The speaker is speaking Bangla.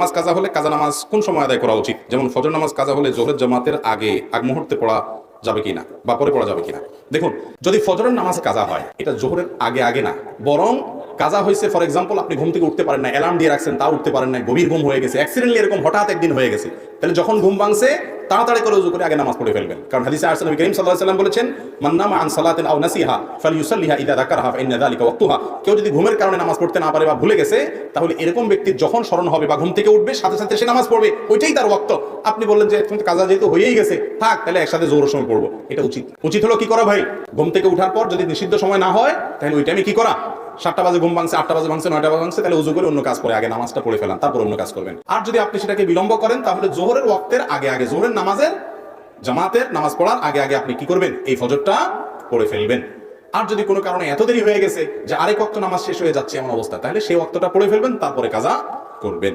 নামাজ কাজা হলে কাজা নামাজ কোন সময় আদায় করা উচিত? যেমন ফজর নামাজ কাজা হলে জোহরের জামাতের আগ মুহূর্তে পড়া যাবে কিনা বা পরে পড়া যাবে কিনা। দেখুন, যদি ফজরের নামাজ কাজা হয় এটা জোহরের আগে না, বরং কাজা হয়েছে ফর এক্সাম্পল আপনি ঘুম থেকে উঠতে পারেন না, অ্যালার্ম দিয়ে রাখছেন তাও উঠতে পারেন না, গভীর ঘুম হয়ে গেছে, অ্যাক্সিডেন্টলি এরকম হঠাৎ একদিন হয়ে গেছে, তাহলে যখন ঘুম ভাঙছে তাড়াতাড়ি করে ওযু করে আগে নামাজ পড়ে ফেলবেন। কারণ হাদিসে আসছে নবী করিম সাল্লাল্লাহু আলাইহি ওয়াসাল্লাম বলেছেন, মান নামা আন সালাতিন আও নাসিহা ফালইউসাল্লিহা ইযা যাকারহা ফাইন্না যালিকা ওয়াক্তুহা। কেউ যদি ঘুমের কারণে নামাজ পড়তে না পারে বা ভুলে গেছে, তাহলে এরকম ব্যক্তির যখন স্মরণ হবে বা ঘুম থেকে উঠবে সাথে সাথে সে নামাজ পড়বে, ওইটাই তার ওয়াক্ত। আপনি বললেন যে তুমি তো কাজা যেহেতু হয়েই গেছে, থাক তাহলে একসাথে জোহরের সময় পড়বো, এটা উচিত হলো কি করা ভাই? ঘুম থেকে উঠার পর যদি নিষিদ্ধ সময় না হয় তাহলে ওই টাইমে কি করা? 7টা বাজে ঘুম ভাঙছে, 8টা বাজে ভাঙছে, 9টা বাজে ভাঙছে, তাহলে উযু করে অন্য কাজ করে আগে নামাজটা পড়ে ফেলান, তারপর অন্য কাজ করবেন। আর যদি আপনি সেটাকে বিলম্ব করেন তাহলে জোহরের ওয়াক্তের আগে জোহরের নামাজের জামাতের নামাজ পড়ার আগে আপনি কি করবেন? এই ফজরটা পড়ে ফেলবেন। আর যদি কোনো কারণে এত দেরি হয়ে গেছে যে আরেক ওয়াক্ত নামাজ শেষ হয়ে যাচ্ছে এমন অবস্থা, তাহলে সেই ওয়াক্তটা পড়ে ফেলবেন, তারপরে কাজা করবেন।